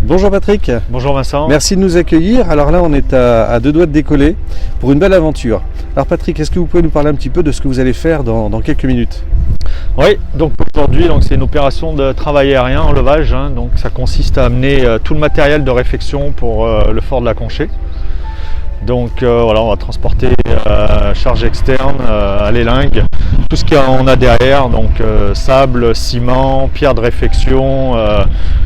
Bonjour Patrick. Bonjour Vincent. Merci de nous accueillir. Alors là, on est à deux doigts de décoller pour une belle aventure. Alors Patrick, est-ce que vous pouvez nous parler un petit peu de ce que vous allez faire dans quelques minutes? Oui, donc aujourd'hui, c'est une opération de travail aérien en levage. Donc ça consiste à amener tout le matériel de réfection pour le fort de la Conchée. Donc voilà, on va transporter charge externe, à l'élingue, tout ce qu'on a derrière, donc sable, ciment, pierre de réfection,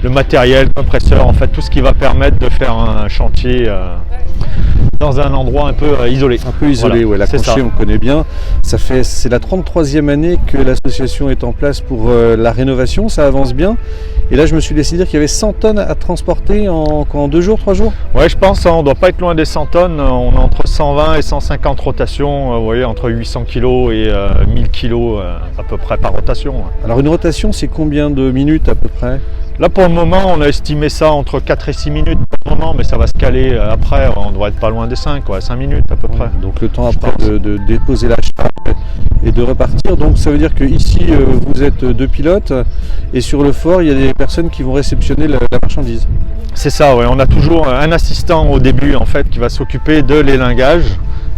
le matériel, compresseur, en fait tout ce qui va permettre de faire un chantier dans un endroit un peu isolé. Un peu isolé, voilà, ouais, la Conchée on connaît bien. C'est la 33e année que l'association est en place pour la rénovation, ça avance bien. Et là je me suis laissé dire qu'il y avait 100 tonnes à transporter en 2 jours, 3 jours? Ouais, je pense, on ne doit pas être loin des 100 tonnes, on a entre 120 et 150 rotations, vous voyez, entre 800 kg et 1000 kg à peu près par rotation. Alors une rotation c'est combien de minutes à peu près? Là pour le moment on a estimé ça entre 4 et 6 minutes pour le moment, mais ça va se caler après, on devrait être pas loin des 5, 5 minutes à peu près. Donc le temps après de déposer la charge et de repartir. Donc ça veut dire que ici vous êtes 2 pilotes et sur le fort il y a des personnes qui vont réceptionner la marchandise. C'est ça, ouais. On a toujours un assistant au début en fait qui va s'occuper de l'élingage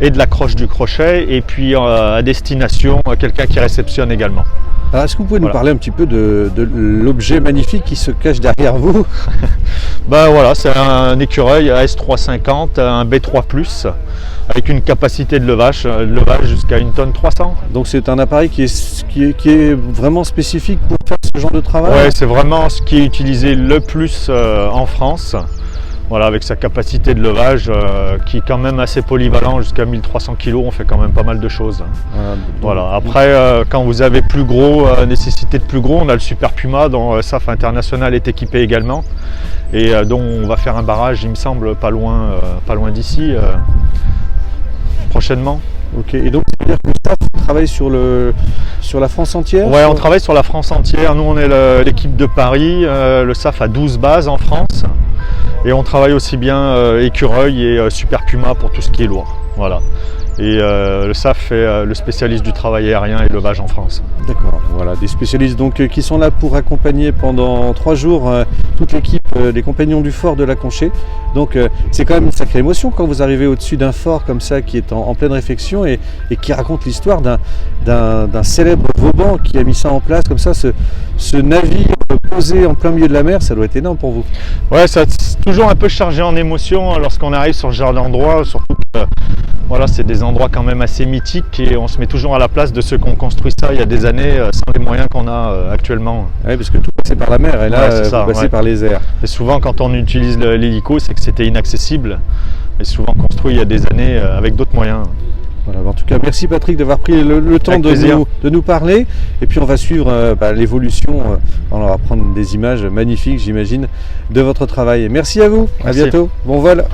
et de l'accroche du crochet, et puis à destination quelqu'un qui réceptionne également. Alors est-ce que vous pouvez nous parler un petit peu de l'objet magnifique qui se cache derrière vous? Ben voilà, c'est un écureuil AS350, un B3+, avec une capacité de levage jusqu'à 1,3 tonne. Donc c'est un appareil qui est vraiment spécifique pour faire ce genre de travail? Oui, c'est vraiment ce qui est utilisé le plus en France. Voilà, avec sa capacité de levage qui est quand même assez polyvalent, jusqu'à 1300 kg, on fait quand même pas mal de choses. Voilà. Après, quand vous avez plus gros, nécessité de plus gros, on a le Super Puma dont SAF International est équipé également, et dont on va faire un barrage, il me semble, pas loin d'ici, prochainement. Ok, et donc ça veut dire que le SAF travaille sur la France entière? Ouais, on travaille sur la France entière. Nous, on est l'équipe de Paris. Le SAF a 12 bases en France. Et on travaille aussi bien écureuil et Super Puma pour tout ce qui est lourd. Voilà. Et le SAF est le spécialiste du travail aérien et levage en France. D'accord, voilà, des spécialistes donc qui sont là pour accompagner pendant 3 jours toute l'équipe des compagnons du fort de la Conchée. Donc c'est quand même une sacrée émotion quand vous arrivez au-dessus d'un fort comme ça qui est en pleine réfection et qui raconte l'histoire d'un célèbre Vauban qui a mis ça en place comme ça, ce navire posé en plein milieu de la mer. Ça doit être énorme pour vous. Ouais, c'est toujours un peu chargé en émotion lorsqu'on arrive sur ce genre d'endroit, surtout que voilà, c'est des endroits quand même assez mythiques et on se met toujours à la place de ceux qui ont construit ça il y a des années sans les moyens qu'on a actuellement. Oui, parce que tout passait par la mer et là, ça, vous passez par les airs. Et souvent quand on utilise l'hélico, c'est que c'était inaccessible, et souvent construit il y a des années avec d'autres moyens. Voilà, en tout cas, merci Patrick d'avoir pris le temps de nous parler. Et puis on va suivre l'évolution, on va prendre des images magnifiques, j'imagine, de votre travail. Merci à vous, merci. À bientôt, bon vol.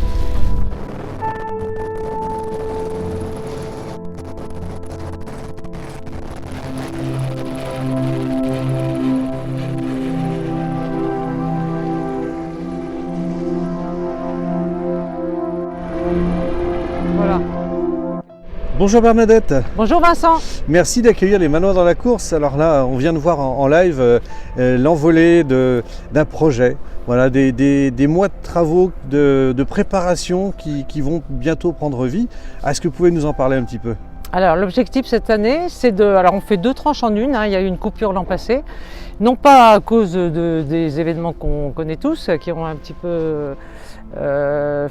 Voilà. Bonjour Bernadette. Bonjour Vincent. Merci d'accueillir les Manoirs dans la course. Alors là, on vient de voir en live l'envolée d'un projet. Voilà, des mois de travaux, de préparation qui vont bientôt prendre vie. Est-ce que vous pouvez nous en parler un petit peu? Alors l'objectif cette année, c'est de... Alors on fait 2 tranches en une, il y a eu une coupure l'an passé. Non pas à cause des événements qu'on connaît tous, qui ont un petit peu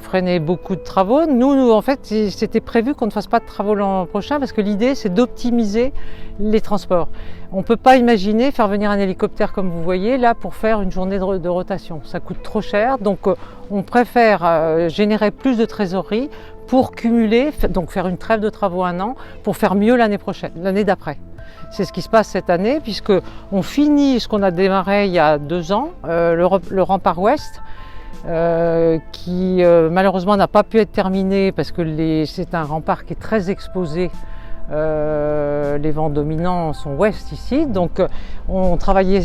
freiné beaucoup de travaux. Nous en fait, c'était prévu qu'on ne fasse pas de travaux l'an prochain parce que l'idée c'est d'optimiser les transports. On ne peut pas imaginer faire venir un hélicoptère comme vous voyez là pour faire une journée de rotation. Ça coûte trop cher, donc on préfère générer plus de trésorerie pour cumuler, donc faire une trêve de travaux 1 an pour faire mieux l'année prochaine, l'année d'après. C'est ce qui se passe cette année puisque on finit ce qu'on a démarré il y a 2 ans, le rempart ouest, qui malheureusement n'a pas pu être terminé parce que c'est un rempart qui est très exposé. Les vents dominants sont ouest ici, donc on travaillait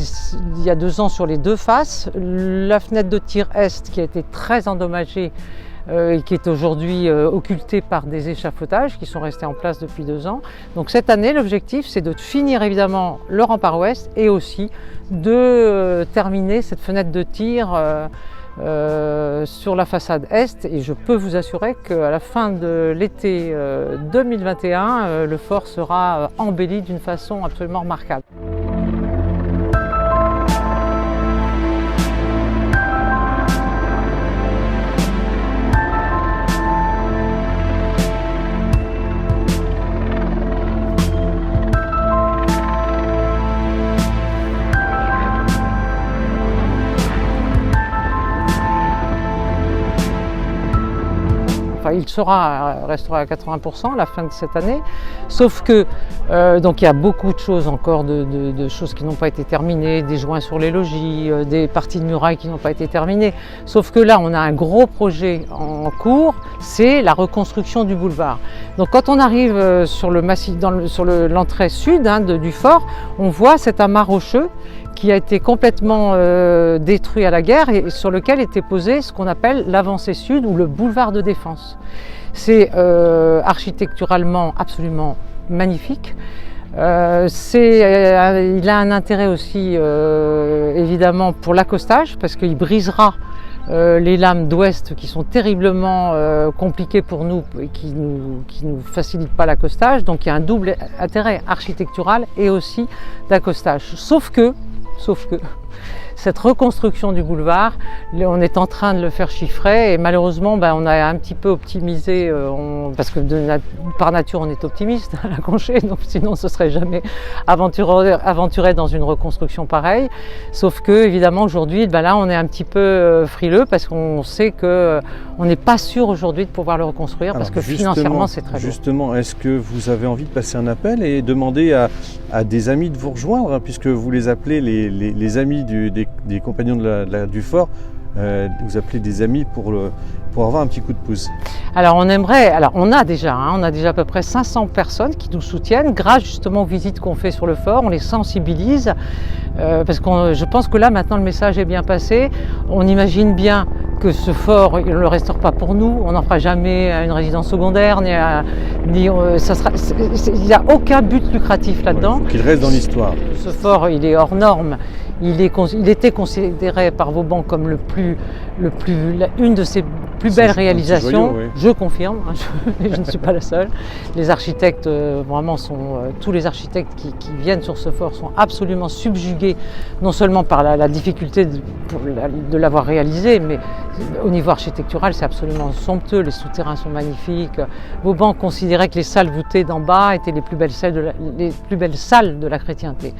il y a 2 ans sur les 2 faces. La fenêtre de tir est qui a été très endommagée et qui est aujourd'hui occultée par des échafaudages qui sont restés en place depuis 2 ans. Donc cette année, l'objectif c'est de finir évidemment le rempart ouest et aussi de terminer cette fenêtre de tir sur la façade est, et je peux vous assurer qu'à la fin de l'été 2021, le fort sera embelli d'une façon absolument remarquable. Il restera à 80% à la fin de cette année, sauf que donc il y a beaucoup de choses encore, de choses qui n'ont pas été terminées, des joints sur les logis, des parties de murailles qui n'ont pas été terminées, sauf que là on a un gros projet en cours, c'est la reconstruction du boulevard. Donc quand on arrive sur le massif, sur l'entrée sud du fort, on voit cet amas rocheux qui a été complètement détruit à la guerre et sur lequel était posé ce qu'on appelle l'avancée sud ou le boulevard de défense. C'est architecturalement absolument magnifique. Il a un intérêt aussi évidemment pour l'accostage parce qu'il brisera les lames d'ouest qui sont terriblement compliquées pour nous et qui nous facilitent pas l'accostage. Donc il y a un double intérêt architectural et aussi d'accostage. Sauf que cette reconstruction du boulevard, on est en train de le faire chiffrer et malheureusement on a un petit peu optimisé, parce que par nature on est optimiste à la Conchée, donc sinon on ne se serait jamais aventuré dans une reconstruction pareille. Sauf que évidemment aujourd'hui là on est un petit peu frileux parce qu'on sait qu'on n'est pas sûr aujourd'hui de pouvoir le reconstruire. Alors parce que financièrement c'est très lourd. Justement, est-ce que vous avez envie de passer un appel et demander à des amis de vous rejoindre, hein, puisque vous les appelez les amis des compagnons du fort, vous appelez des amis pour avoir un petit coup de pouce? Alors on a déjà à peu près 500 personnes qui nous soutiennent grâce justement aux visites qu'on fait sur le fort, on les sensibilise parce que je pense que là maintenant le message est bien passé, on imagine bien que ce fort, il ne le restaure pas pour nous, on n'en fera jamais une résidence secondaire, il n'y a aucun but lucratif là-dedans. Qu'il reste dans l'histoire. Ce fort, il est hors norme, il était considéré par Vauban comme une de ses plus belles réalisations. Joyau, oui. Je confirme, je ne suis pas la seule. Les architectes, vraiment, tous les architectes qui viennent sur ce fort sont absolument subjugués, non seulement par la difficulté de l'avoir réalisé, mais au niveau architectural, c'est absolument somptueux. Les souterrains sont magnifiques. Vauban considérait que les salles voûtées d'en bas étaient les plus belles salles de la chrétienté.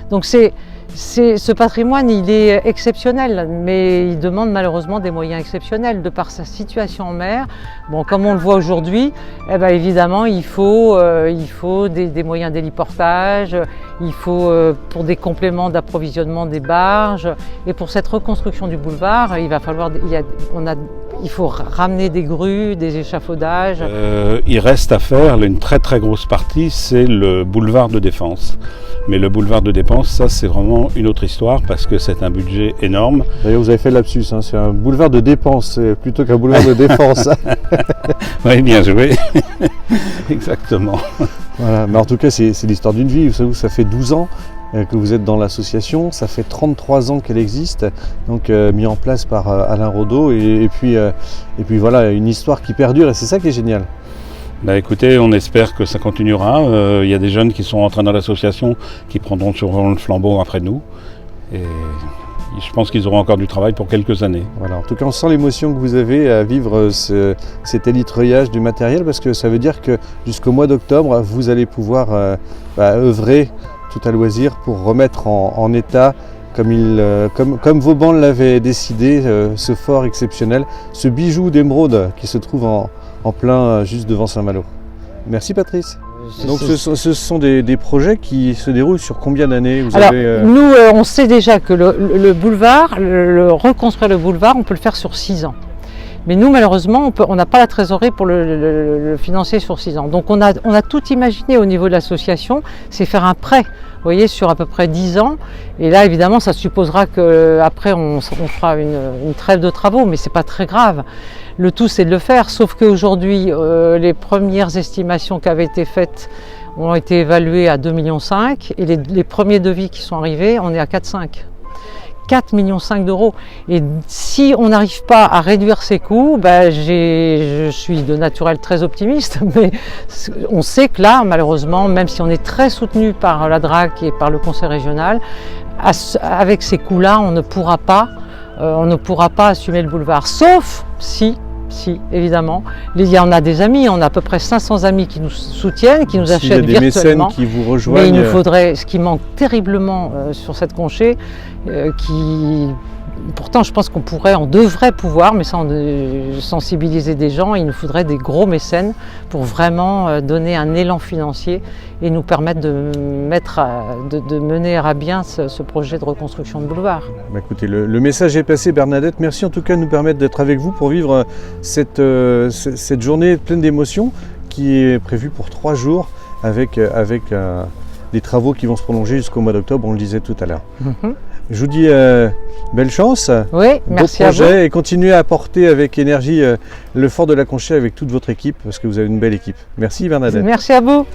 Donc ce patrimoine, il est exceptionnel, mais il demande malheureusement des moyens exceptionnels de par sa situation en mer. Bon, comme on le voit aujourd'hui, évidemment, il faut des moyens d'héliportage, il faut pour des compléments d'approvisionnement des barges, et pour cette reconstruction du boulevard, il faut ramener des grues, des échafaudages. Il reste à faire une très très grosse partie, c'est le boulevard de défense. Mais le boulevard de défense, ça c'est vraiment une autre histoire parce que c'est un budget énorme. D'ailleurs vous avez fait le lapsus, hein, c'est un boulevard de dépense plutôt qu'un boulevard de défense. Oui, bien joué. Exactement. Voilà, mais en tout cas c'est l'histoire d'une vie. Vous savez, ça fait 12 ans que vous êtes dans l'association, ça fait 33 ans qu'elle existe, donc mis en place par Alain Rodeau et puis voilà, une histoire qui perdure et c'est ça qui est génial. Écoutez, on espère que ça continuera. Il y a des jeunes qui sont entrés dans l'association qui prendront sûrement le flambeau après nous. Et je pense qu'ils auront encore du travail pour quelques années. Voilà, en tout cas, on sent l'émotion que vous avez à vivre cet élitreuillage du matériel parce que ça veut dire que jusqu'au mois d'octobre, vous allez pouvoir œuvrer tout à loisir pour remettre en état, comme Vauban l'avait décidé, ce fort exceptionnel, ce bijou d'émeraude qui se trouve en plein juste devant Saint-Malo. Merci Patrice. Donc ce sont des projets qui se déroulent sur combien d'années? Nous, on sait déjà que le boulevard, reconstruire le boulevard, on peut le faire sur 6 ans. Mais nous, malheureusement, on n'a pas la trésorerie pour le financer sur 6 ans. Donc on a tout imaginé au niveau de l'association, c'est faire un prêt, vous voyez, sur à peu près 10 ans. Et là, évidemment, ça supposera qu'après, on fera une trêve de travaux, mais c'est pas très grave. Le tout, c'est de le faire, sauf qu'aujourd'hui, les premières estimations qui avaient été faites ont été évaluées à 2,5 millions et les premiers devis qui sont arrivés, on est à 4,5. 4,5 millions d'euros. Et si on n'arrive pas à réduire ces coûts, je suis de naturel très optimiste, mais on sait que là, malheureusement, même si on est très soutenu par la DRAC et par le conseil régional, avec ces coûts-là, on ne pourra pas assumer le boulevard, sauf si évidemment, on a des amis, on a à peu près 500 amis qui nous soutiennent, qui nous achètent virtuellement. S'il y a des mécènes virtuellement. qui vous rejoignent. Mais il nous faudrait, ce qui manque terriblement sur cette conchée, pourtant je pense on devrait pouvoir, mais sans sensibiliser des gens, il nous faudrait des gros mécènes pour vraiment donner un élan financier et nous permettre de mener à bien ce projet de reconstruction de boulevard. Écoutez, le message est passé, Bernadette. Merci en tout cas de nous permettre d'être avec vous pour vivre cette journée pleine d'émotions qui est prévue pour 3 jours avec des travaux qui vont se prolonger jusqu'au mois d'octobre, on le disait tout à l'heure. Je vous dis belle chance, oui, merci beau projet, à vous. et continuez à porter avec énergie le fort de la Conchée avec toute votre équipe parce que vous avez une belle équipe. Merci Bernadette. Merci à vous.